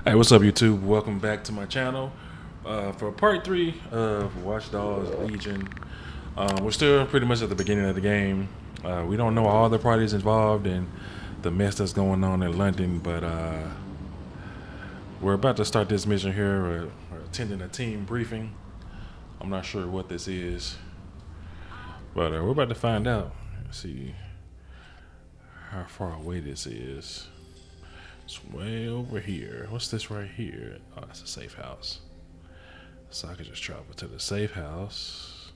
Hey, what's up, YouTube? Welcome back to my channel for part 3 of Watch Dogs Legion. We're still pretty much at the beginning of the game. We don't know all the parties involved and the mess that's going on in London, but we're about to start this mission here. We're attending a team briefing. I'm not sure what this is, but we're about to find out. Let's see how far away this is. It's way over here. What's this right here? Oh, that's a safe house. So I could just travel to the safe house.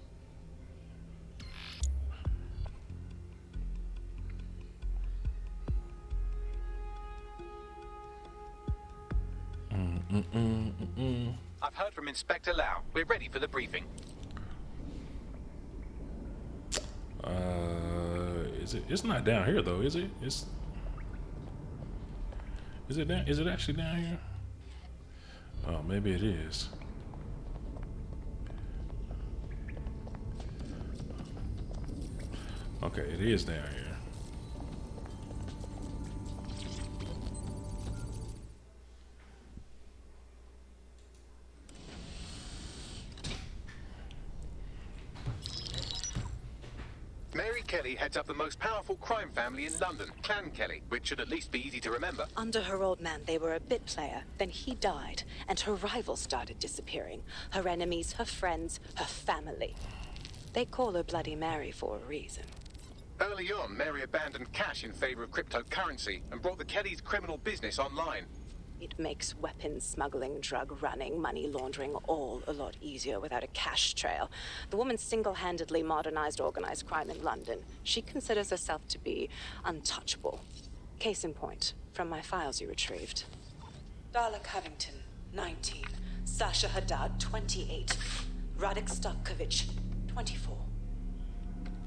I've heard from Inspector Lau. We're ready for the briefing. Is it? It's not down here though, is it? Is it down? Is it actually down here? Oh, maybe it is. Okay, it is down here. Mary Kelly heads up the most powerful crime family in London, Clan Kelly, which should at least be easy to remember. Under her old man, they were a bit player. Then he died, and her rivals started disappearing. Her enemies, her friends, her family. They call her Bloody Mary for a reason. Early on, Mary abandoned cash in favor of cryptocurrency and brought the Kellys' criminal business online. It makes weapons smuggling, drug running, money laundering all a lot easier without a cash trail. The woman single-handedly modernized organized crime in London. She considers herself to be untouchable. Case in point, from my files you retrieved. Darla Covington, 19. Sasha Haddad, 28. Radek Stavkovich, 24.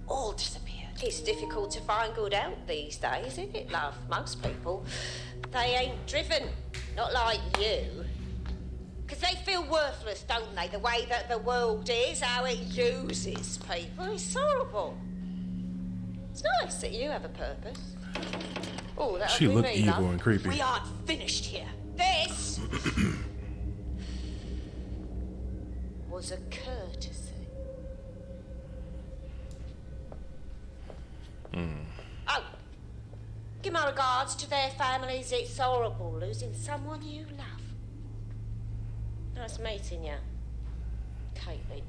All disappeared. It's difficult to find good help these days, isn't it, love? Most people, they ain't driven. Not like you. Because they feel worthless, don't they? The way that the world is, how it uses people. It's horrible. It's nice that you have a purpose. Oh, that'll She be looked me, evil love. and creepy. We aren't finished here. This was a courtesy. Oh, give my regards to their families. It's horrible losing someone you love. Nice meeting you, Katie.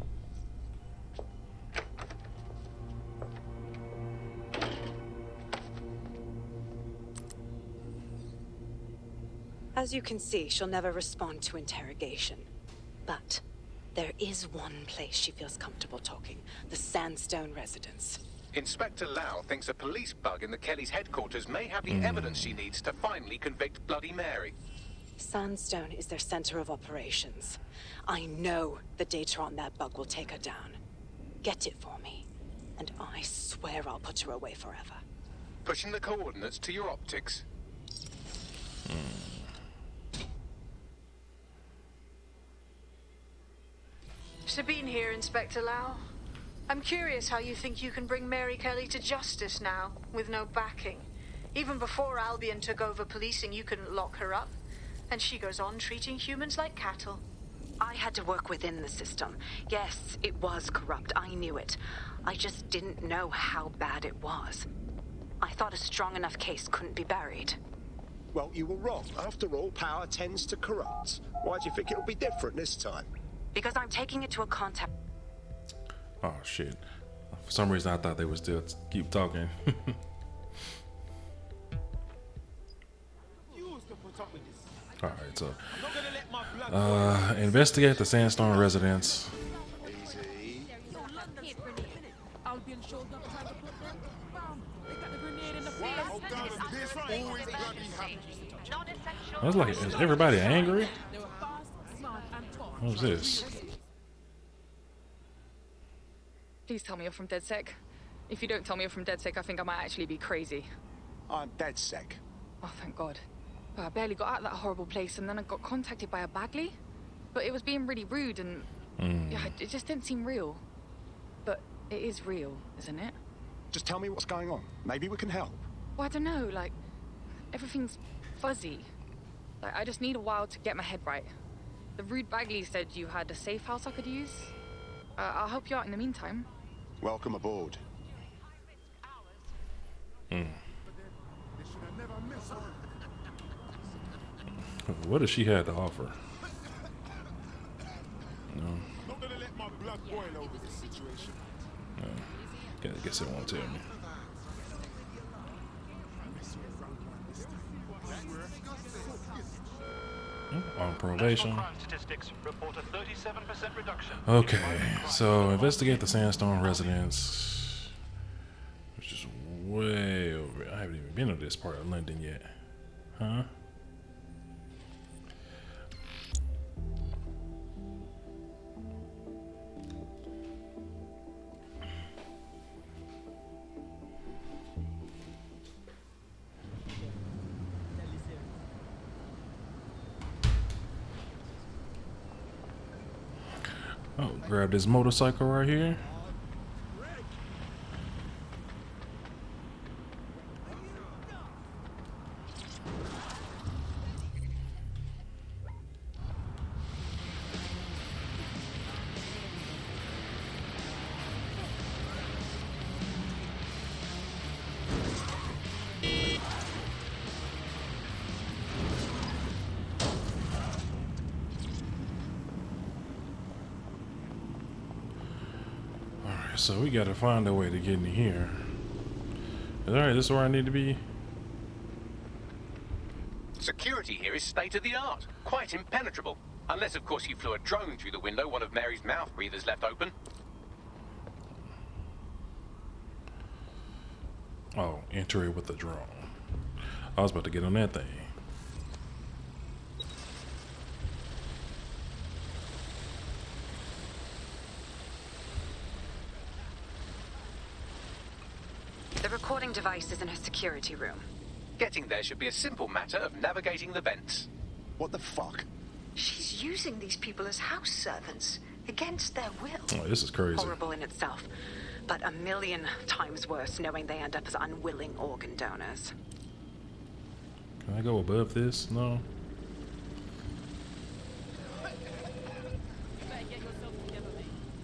As you can see, she'll never respond to interrogation. But there is one place she feels comfortable talking. The Sandstone residence. Inspector Lau thinks a police bug in the Kellys' headquarters may have the evidence she needs to finally convict Bloody Mary. Sandstone is their center of operations. I know the data on that bug will take her down. Get it for me, and I swear I'll put her away forever. Pushing the coordinates to your optics. Sabine here, Inspector Lau. I'm curious how you think you can bring Mary Kelly to justice now, with no backing. Even before Albion took over policing, you couldn't lock her up. And she goes on treating humans like cattle. I had to work within the system. Yes, it was corrupt. I knew it. I just didn't know how bad it was. I thought a strong enough case couldn't be buried. Well, you were wrong. After all, power tends to corrupt. Why do you think it'll be different this time? Because I'm taking it to a contact. Oh shit! For some reason, I thought they would still keep talking. All right, so investigate the Sandstone residence. I was like, is everybody angry? What's this? Please tell me you're from DedSec. If you don't tell me you're from DedSec, I think I might actually be crazy. I'm dead sick. Oh, thank God. But I barely got out of that horrible place, and then I got contacted by a Bagley. But it was being really rude, and yeah, it just didn't seem real. But it is real, isn't it? Just tell me what's going on. Maybe we can help. Well, I don't know, like, everything's fuzzy. Like, I just need a while to get my head right. The rude Bagley said you had a safe house I could use. I'll help you out in the meantime. Welcome aboard. What does she have to offer? No. Not gonna let my blood boil over this situation. Guess it won't tell me. On probation. Okay, so investigate the Sandstone residence, which is way over. I haven't even been to this part of London yet, huh? Oh, grab this motorcycle right here. So we gotta find a way to get in here. Alright, this is where I need to be. Security here is state of the art, quite impenetrable. Unless, of course, you flew a drone through the window one of Mary's mouth breathers left open. Oh, enter it with the drone. I was about to get on that thing. The recording device is in her security room. Getting there should be a simple matter of navigating the vents. What the fuck? She's using these people as house servants, against their will. Oh, this is crazy. Horrible in itself, but a million times worse knowing they end up as unwilling organ donors. Can I go above this? No.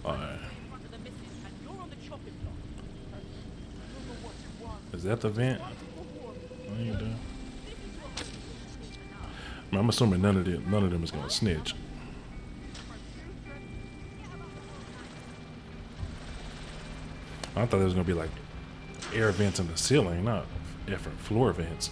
Alright. Is that the vent? I ain't done. I'm assuming none of them is gonna snitch. I thought there was gonna be like air vents in the ceiling, not different floor vents.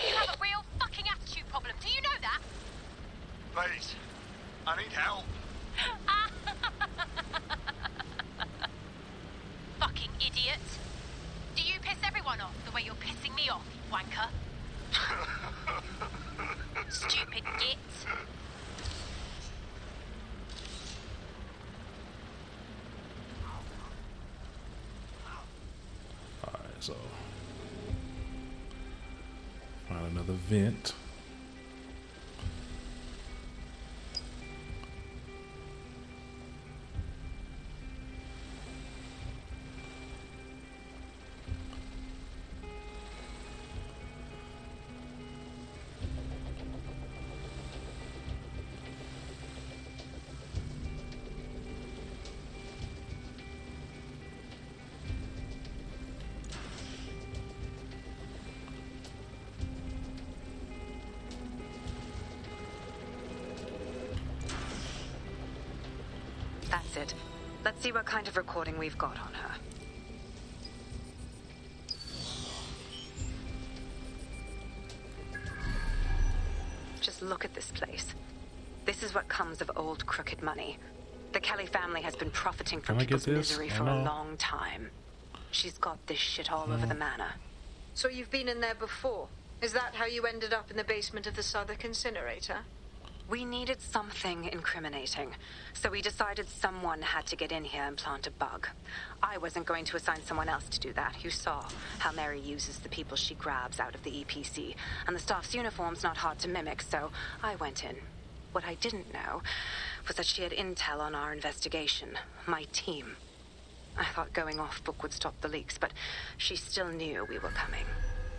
You have a real fucking attitude problem. Do you know that? Please, I need help. Fucking idiot. Do you piss everyone off the way you're pissing me off, you wanker? Stupid git. Alright, so find another vent. That's it. Let's see what kind of recording we've got on her. Just look at this place. This is what comes of old crooked money. The Kelly family has been profiting from Can I get people's this? misery I for know. a long time. She's got this shit all over the manor. So you've been in there before? Is that how you ended up in the basement of the Southwark incinerator? We needed something incriminating, so we decided someone had to get in here and plant a bug. I wasn't going to assign someone else to do that. You saw how Mary uses the people she grabs out of the EPC, and the staff's uniform's not hard to mimic, so I went in. What I didn't know was that she had intel on our investigation, my team. I thought going off book would stop the leaks, but she still knew we were coming.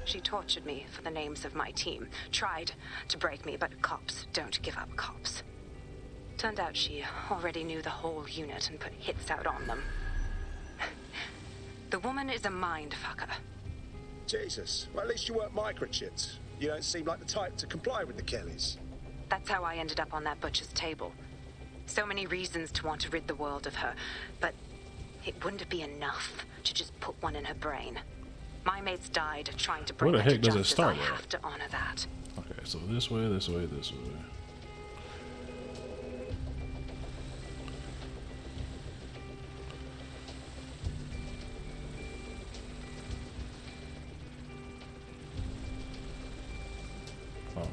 She tortured me for the names of my team, tried to break me, but cops don't give up cops. Turned out she already knew the whole unit and put hits out on them. The woman is a mind fucker. Jesus. Well, at least you weren't microchipped. You don't seem like the type to comply with the Kellys. That's how I ended up on that butcher's table. So many reasons to want to rid the world of her, but it wouldn't be enough to just put one in her brain. My mates died trying to bring Where the her heck to does it justice. start I at? have to honor that. Okay, so this way, this way, this way. Oh.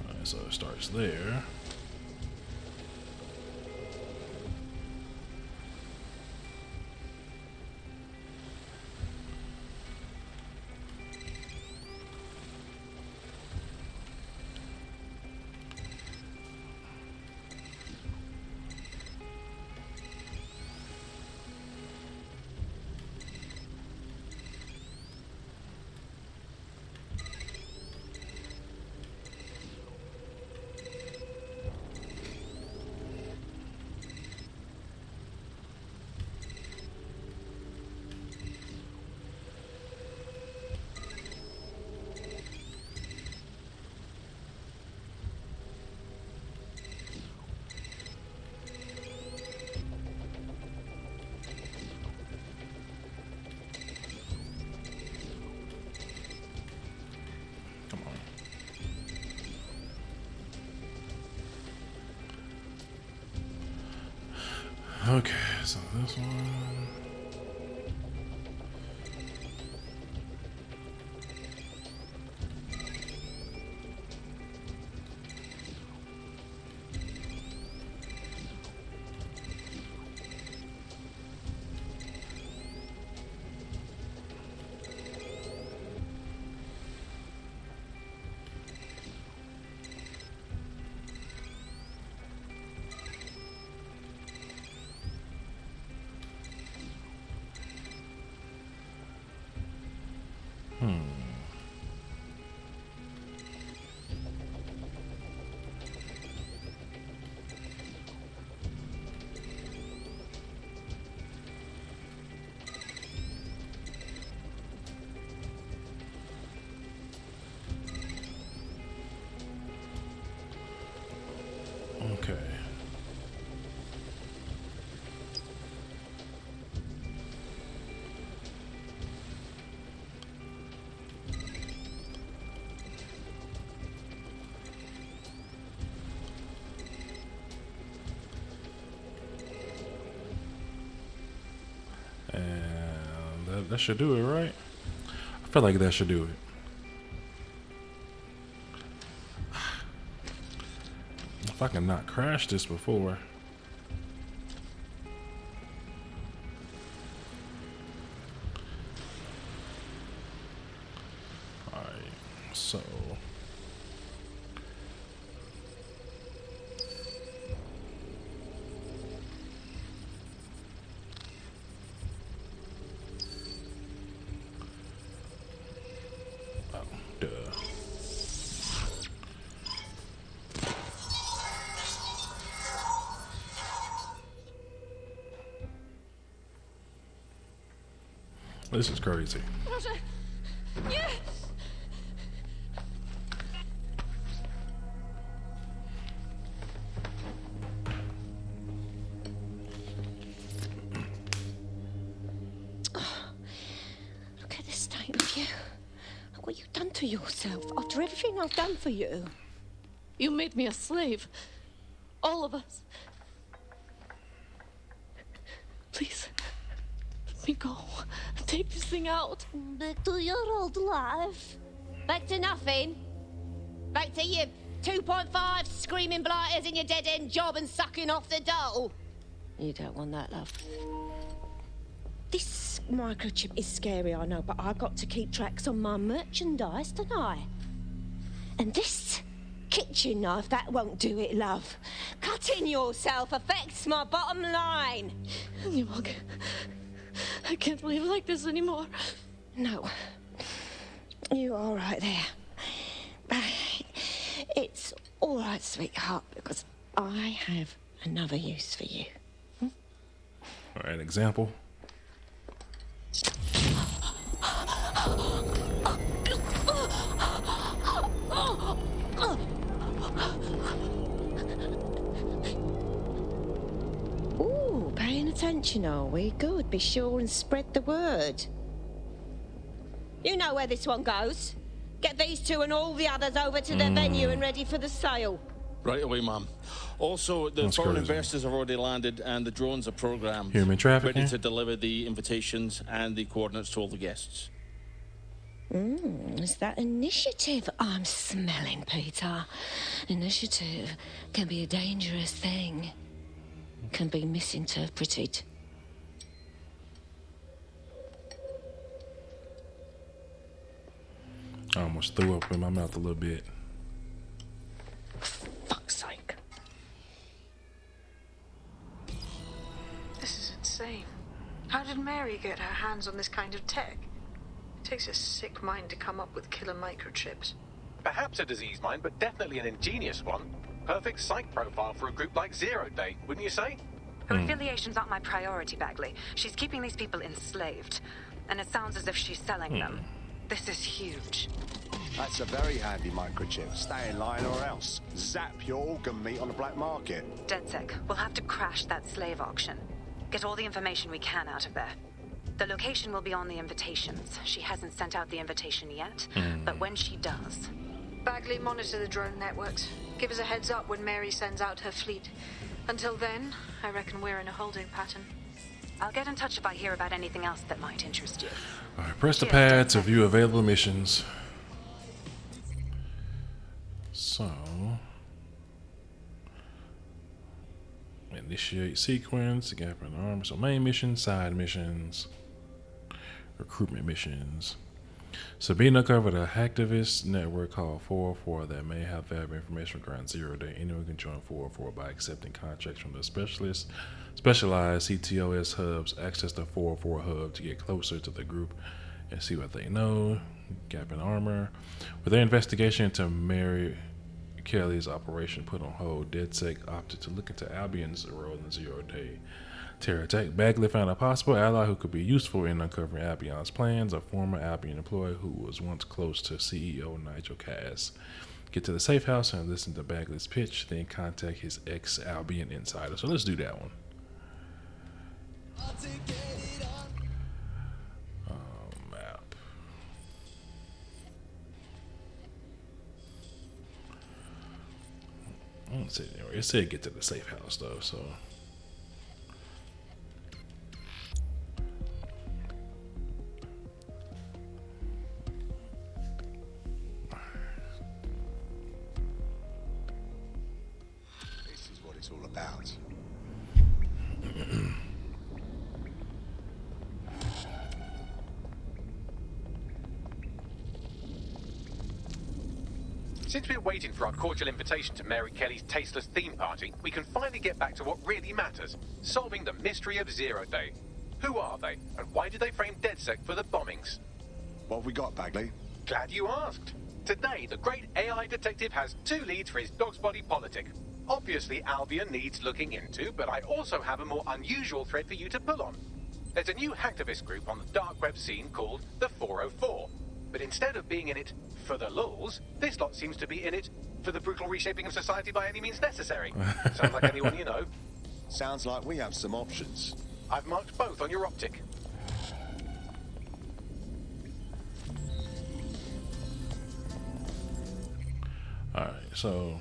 Alright, so it starts there. Come on. Okay, so this one. Okay. And that should do it, right? I feel like that should do it. If I can not crash this before. Alright, so. Oh, duh. This is crazy. Roger. Yes. Look at the state of you. Look what you've done to yourself after everything I've done for you. You made me a slave. All of us. Please, let me go. Take this thing out. Back to your old life. Back to nothing. Back to your 2.5 screaming blighters in your dead-end job and sucking off the dole. You don't want that, love. This microchip is scary, I know, but I got to keep tracks on my merchandise, don't I? And this kitchen knife, that won't do it, love. Cutting yourself affects my bottom line. Look, I can't live like this anymore. No. You are right there. It's all right, sweetheart, because I have another use for you. All right, example. Ooh, paying attention, are we? Good. Be sure and spread the word. You know where this one goes. Get these two and all the others over to the venue and ready for the sale. Right away, ma'am. Also, the That's foreign crazy. investors have already landed and the drones are programmed. Human trafficking? Ready to deliver the invitations and the coordinates to all the guests. Is that initiative I'm smelling, Peter? Initiative can be a dangerous thing. Can be misinterpreted. I almost threw up in my mouth a little bit. Fuck's sake. This is insane. How did Mary get her hands on this kind of tech? It takes a sick mind to come up with killer microchips. Perhaps a disease mind, but definitely an ingenious one. Perfect psych profile for a group like Zero Day, wouldn't you say? Her affiliations aren't my priority, Bagley. She's keeping these people enslaved. And it sounds as if she's selling them. This is huge. That's a very handy microchip. Stay in line or else. Zap your organ meat on the black market. DedSec, we'll have to crash that slave auction. Get all the information we can out of there. The location will be on the invitations. She hasn't sent out the invitation yet, but when she does... Bagley, monitor the drone networks. Give us a heads up when Mary sends out her fleet. Until then, I reckon we're in a holding pattern. I'll get in touch if I hear about anything else that might interest you. All right, press the pad to view available missions. So, initiate sequence, gap in the armor. So, main missions, side missions, recruitment missions. Sabina covered a hacktivist network called 404 that may have valuable information regarding Zero Day. Anyone can join 404 by accepting contracts from the specialized CTOS hubs. Access the 404 hub to get closer to the group and see what they know. Gap in armor. With their investigation into Mary Kelly's operation put on hold, DedSec opted to look into Albion's role in the Zero Day terror attack. Bagley found a possible ally who could be useful in uncovering Albion's plans, a former Albion employee who was once close to CEO Nigel Cass. Get to the safe house and listen to Bagley's pitch, then contact his ex-Albion insider. So let's do that one. Map. I don't see it anywhere. It said get to the safe house though, so... This is what it's all about. Since we're waiting for our cordial invitation to Mary Kelly's tasteless theme party, we can finally get back to what really matters, solving the mystery of Zero Day. Who are they, and why did they frame DedSec for the bombings? What have we got, Bagley? Glad you asked. Today, the great AI detective has two leads for his dog's body politic. Obviously, Albion needs looking into, but I also have a more unusual thread for you to pull on. There's a new hacktivist group on the dark web scene called the 404. But instead of being in it for the lulz, this lot seems to be in it for the brutal reshaping of society by any means necessary. Sound like anyone you know? Sounds like we have some options. I've marked both on your optic. Alright, so...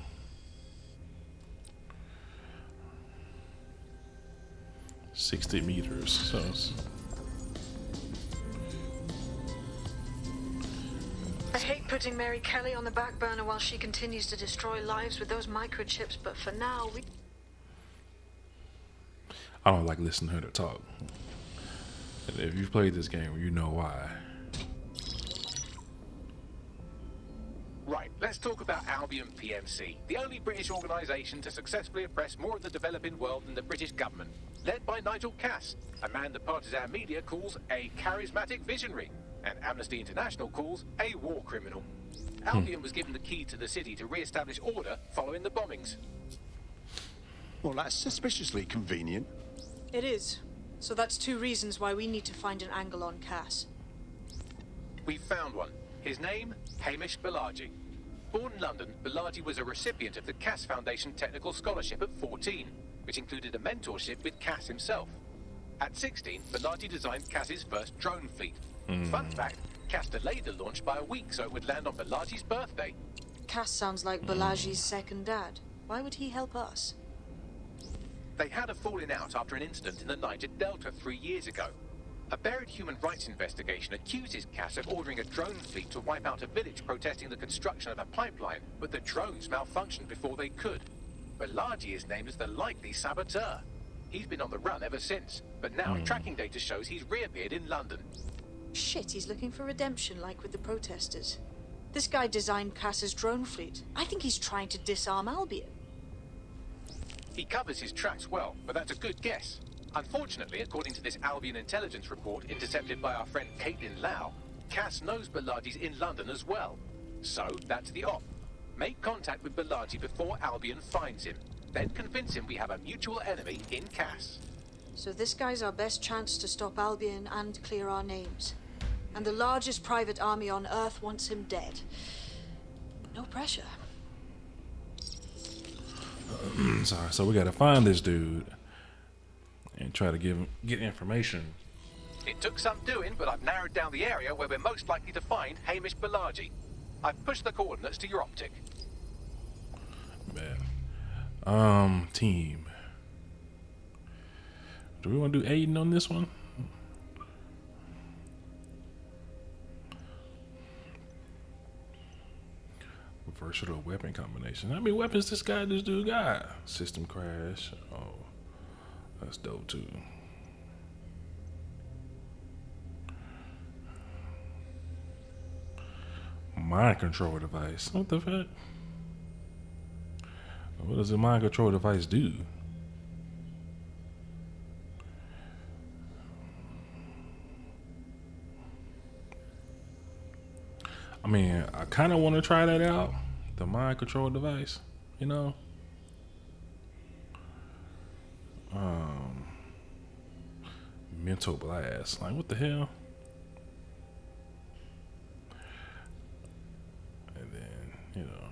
$60 meters, so... I hate putting Mary Kelly on the back burner while she continues to destroy lives with those microchips, but for now, we... I don't like listening to her talk. And if you've played this game, you know why. Right, Let's talk about Albion PMC, the only British organisation to successfully oppress more of the developing world than the British government. Led by Nigel Cass, a man the partisan media calls a charismatic visionary, and Amnesty International calls a war criminal. Albion was given the key to the city to re-establish order following the bombings. Well, that's suspiciously convenient. It is. So that's 2 reasons why we need to find an angle on Cass. We've found one. His name, Hamish Balaji. Born in London, Balaji was a recipient of the Cass Foundation Technical Scholarship at 14, which included a mentorship with Cass himself. At 16, Balaji designed Cass's first drone fleet. Fun fact, Cass delayed the launch by a week so it would land on Balaji's birthday. Cass sounds like Balaji's second dad. Why would he help us? They had a falling out after an incident in the Niger Delta 3 years ago. A buried human rights investigation accuses Cass of ordering a drone fleet to wipe out a village protesting the construction of a pipeline, but the drones malfunctioned before they could. Balaji is named as the likely saboteur. He's been on the run ever since, but now tracking data shows he's reappeared in London. Shit, he's looking for redemption like with the protesters. This guy designed Cass's drone fleet. I think he's trying to disarm Albion. He covers his tracks well, but that's a good guess. Unfortunately, according to this Albion intelligence report intercepted by our friend Caitlin Lau, Cass knows Balaji's in London as well. So, that's the op. Make contact with Balaji before Albion finds him. Then convince him we have a mutual enemy in Cass. So this guy's our best chance to stop Albion and clear our names. And the largest private army on Earth wants him dead. No pressure. Sorry, so we gotta find this dude and try to get information. It took some doing, but I've narrowed down the area where we're most likely to find Hamish Balaji. I've pushed the coordinates to your optic. Man. Team. Do we want to do Aiden on this one? Versatile weapon combination. How many weapons this dude got? System crash. Oh, that's dope too. Mind control device. What the fuck? What does a mind control device do? I mean, I kind of want to try that out. The mind control device, you know? Mental blast. Like, what the hell? And then, you know,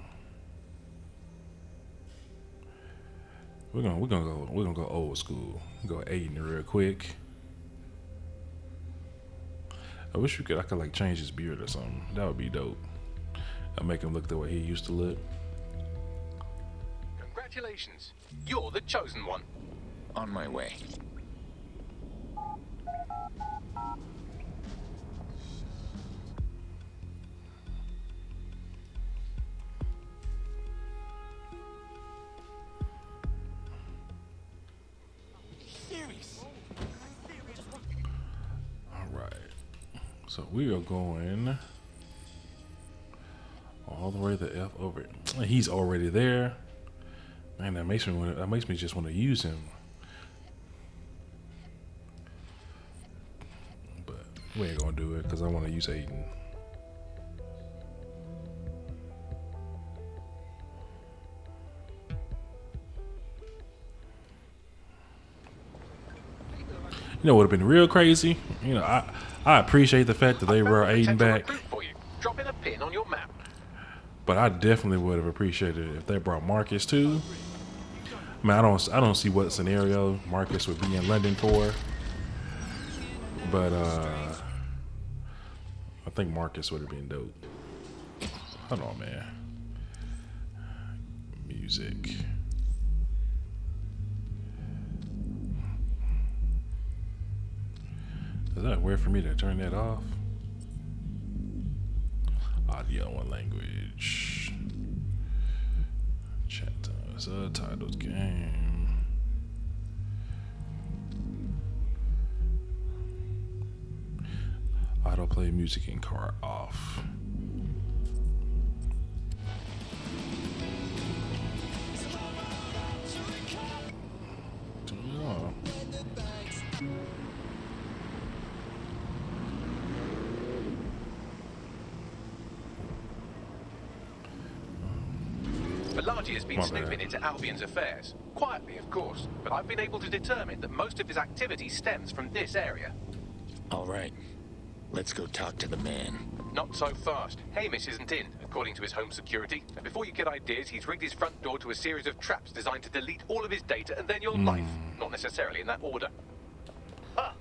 we're gonna go old school. Go Aiden real quick. I wish I could like change his beard or something. That would be dope. I'll make him look the way he used to look. Congratulations. You're the chosen one. On my way. So we are going all the way to F over. He's already there. Man, that makes me just want to use him. But we ain't gonna do it because I want to use Aiden. You know what would have been real crazy? You know, I appreciate the fact that they brought Aiden back. Drop in a pin on your map. But I definitely would have appreciated it if they brought Marcus too. I mean, I don't see what scenario Marcus would be in London for. But I think Marcus would have been dope. Hold on, man. Music. Is that weird for me to turn that off? Audio one language. Chat time. Subtitles game. Autoplay music in car off. Malachi has been My snooping bad. into Albion's affairs. Quietly, of course, but I've been able to determine that most of his activity stems from this area. All right. Let's go talk to the man. Not so fast. Hamish isn't in, according to his home security. And before you get ideas, he's rigged his front door to a series of traps designed to delete all of his data and then your life. Not necessarily in that order. Huh.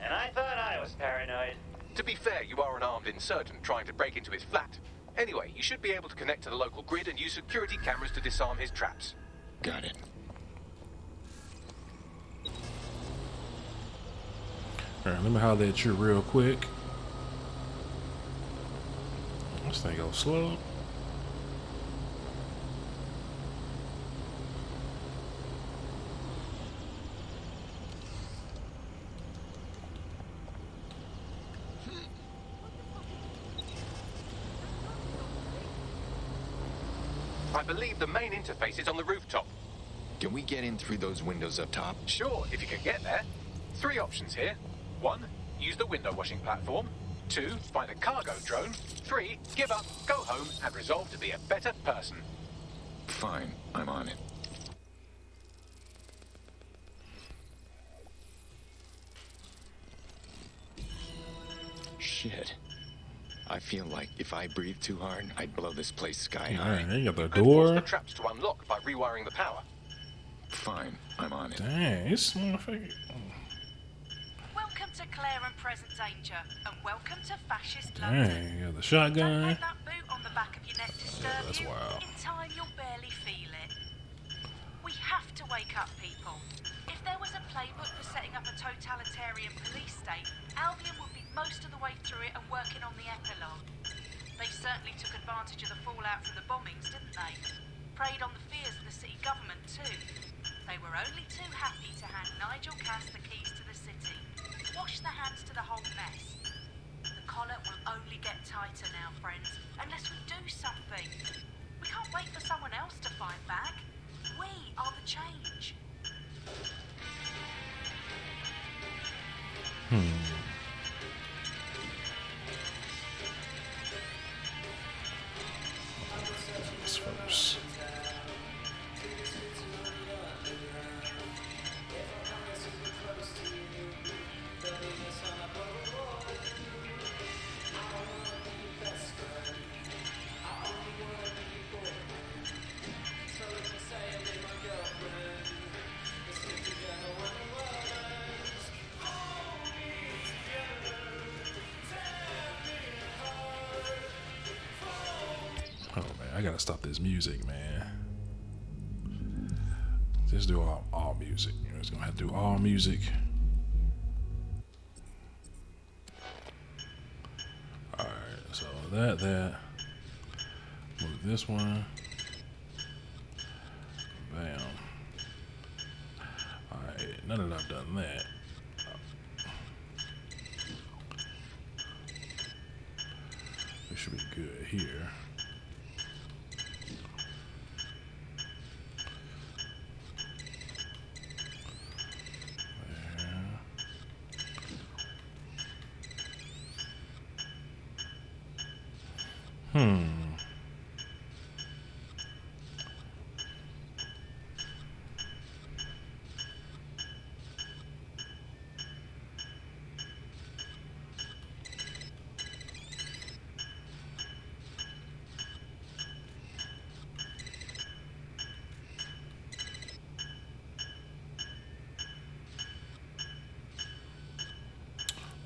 And I thought I was paranoid. To be fair, you are an armed insurgent trying to break into his flat. Anyway, you should be able to connect to the local grid and use security cameras to disarm his traps. Got it. Alright, let me holler at you real quick. This thing goes slow. I believe the main interface is on the rooftop. Can we get in through those windows up top? Sure, if you can get there. 3 options here. 1, use the window washing platform. 2, find a cargo drone. 3, give up, go home, and resolve to be a better person. Fine, I'm on it. Shit. I feel like if I breathe too hard, I'd blow this place sky high. Dang, they got the You could force door. the traps to unlock by rewiring the power. Fine, I'm on it. Dang, this motherfucker. Welcome to Claire and Present Danger, and welcome to Fascist London. Dang, you got the Don't shotgun. let that boot on the back of your neck disturb That's you. wild. In time, you'll barely feel it. We have to wake up, people. If there was a playbook for setting up a totalitarian police state, Albion would be most of the way through it and working on the epilogue. They certainly took advantage of the fallout from the bombings, didn't they? Preyed on the fears of the city government, too. They were only too happy to hand Nigel Cass the keys to the city. Wash their hands to the whole mess. The collar will only get tighter now, friends, unless we do something. We can't wait for someone else to fight back. We are the change. This first. Oh man, I gotta stop this music, man. Just do all music. You're just gonna have to do all music. Alright, so that. Move this one. Bam. Alright, now that I've done that. We should be good here.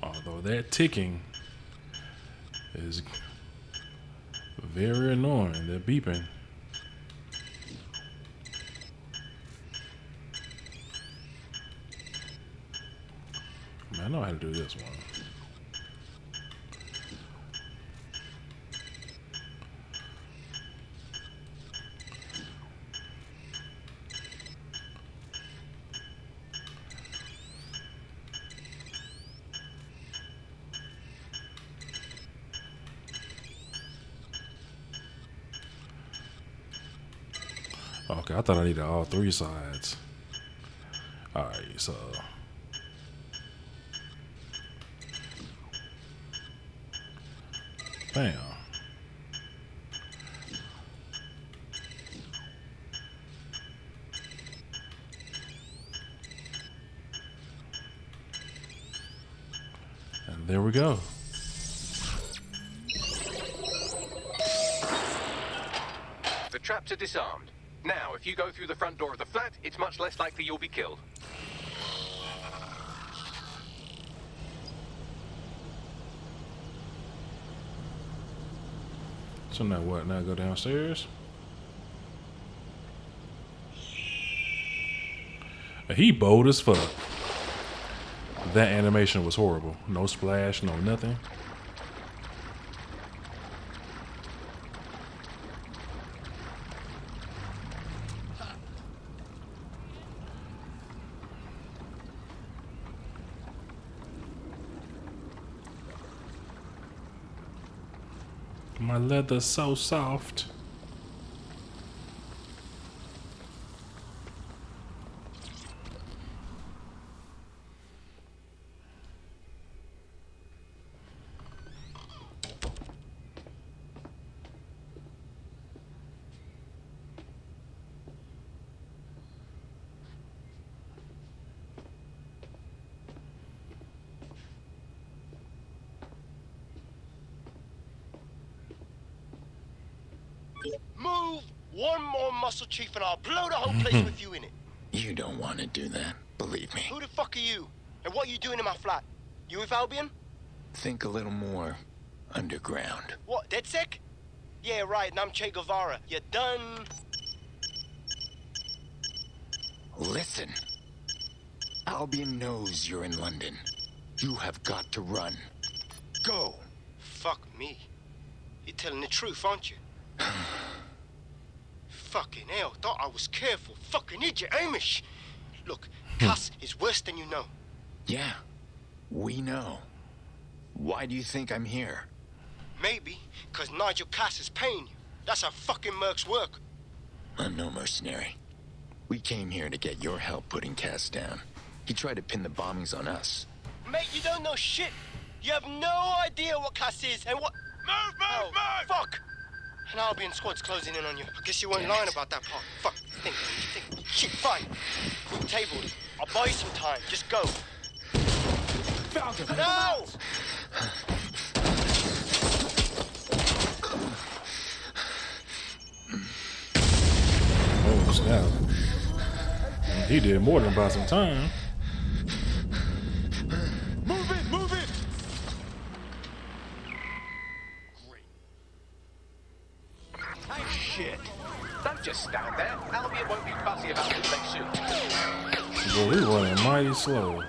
Although that ticking is very annoying, that beeping. I know how to do this one. Okay, I thought I needed all 3 sides. Alright, so bam. There we go. The traps are disarmed. Now, if you go through the front door of the flat, it's much less likely you'll be killed. So now what? Now go downstairs? He bold as fuck. That animation was horrible. No splash, no nothing. My leather's so soft. Move one more muscle, Chief, and I'll blow the whole place with you in it. You don't want to do that, believe me. Who the fuck are you? And what are you doing in my flat? You with Albion? Think a little more underground. What, DedSec? Yeah, right, and I'm Che Guevara. You done? Listen. Albion knows you're in London. You have got to run. Go. Fuck me. You're telling the truth, aren't you? Fucking hell, thought I was careful. Fucking idiot, Amish. Look, Cass is worse than you know. Yeah, we know. Why do you think I'm here? Maybe, because Nigel Cass is paying you. That's how fucking mercs work. I'm no mercenary. We came here to get your help putting Cass down. He tried to pin the bombings on us. Mate, you don't know shit. You have no idea what Cass is and what... Move! Fuck! An Albion squad's closing in on you. I guess you weren't lying about that part. Fuck. Think. Shit, fine. We've tabled it. I'll buy you some time. Just go. Found him. No! Oh, snap. He did more than buy some time. Move it! Hey, shit. Don't just stand there. Albion won't be fussy about who they shoot. Boy, we running mighty slow.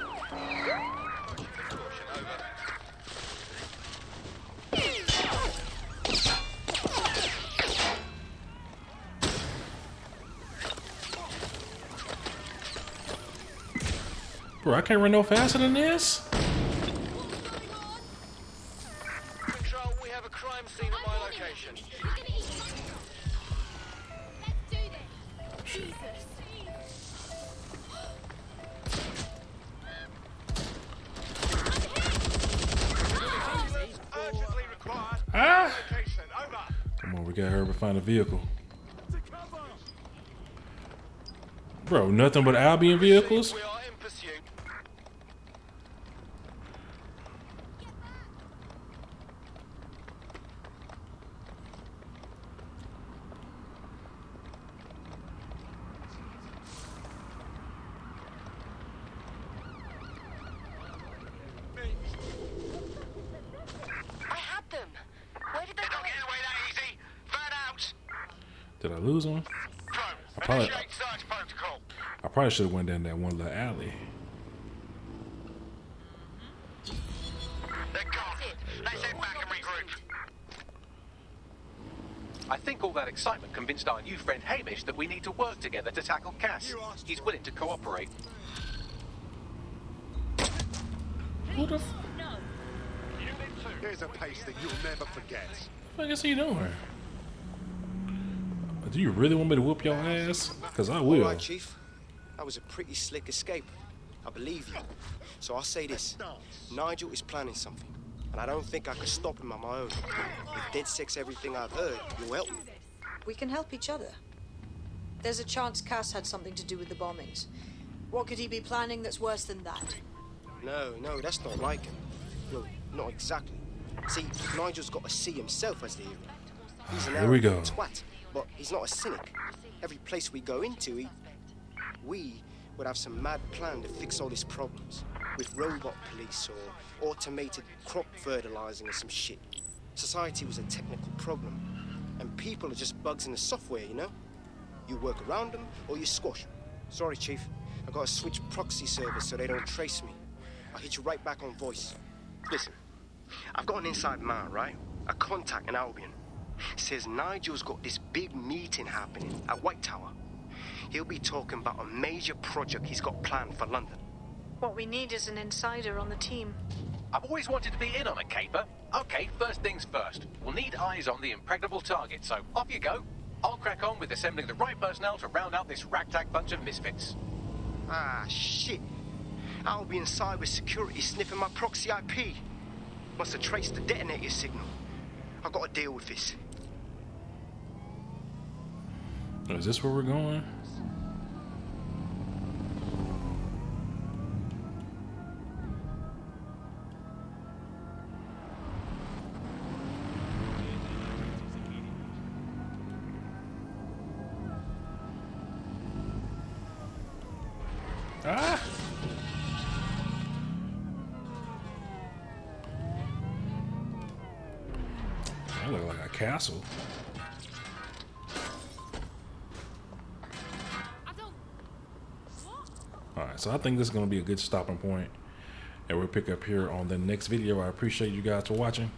Bro, I can't run no faster than this. Control, we have a crime scene at my location. Urgently required. Ah! Location, over. Come on, we got her to find a vehicle. Bro, nothing but Albion vehicles? We are in pursuit. I had them. Where did they go? Get away that easy. Van out. Did I lose one? Initiate search protocol. I probably should have went down that one little alley. They're gone. Let's head back and regroup. I think all that excitement convinced our new friend Hamish that we need to work together to tackle Cass. He's willing to cooperate. Who the f... Here's a pace that you'll never forget. What is he doing? Do you really want me to whoop your ass? Because I will. All right, Chief. That was a pretty slick escape. I believe you. So I'll say this. Nigel is planning something. And I don't think I can stop him on my own. If DedSec's everything I've heard, you'll help me. We can help each other. There's a chance Cass had something to do with the bombings. What could he be planning that's worse than that? No, that's not like him. Look, not exactly. See, Nigel's got to see himself as the hero. He's an Here we go. arrogant twat, but he's not a cynic. Every place we go into, we would have some mad plan to fix all his problems. With robot police or automated crop fertilizing or some shit. Society was a technical problem. And people are just bugs in the software, you know? You work around them or you squash them. Sorry, Chief. I gotta switch proxy service so they don't trace me. I'll hit you right back on voice. Listen, I've got an inside man, right? A contact in Albion. Says Nigel's got this big meeting happening at White Tower. He'll be talking about a major project he's got planned for London. What we need is an insider on the team. I've always wanted to be in on a caper. Okay, first things first. We'll need eyes on the impregnable target, so off you go. I'll crack on with assembling the right personnel to round out this ragtag bunch of misfits. Ah, shit. Albion cyber security sniffing my proxy IP. Must have traced the detonator signal. I've got to deal with this. Is this where we're going? Ah! That looks like a castle. Alright, so I think this is going to be a good stopping point, and we'll pick up here on the next video. I appreciate you guys for watching.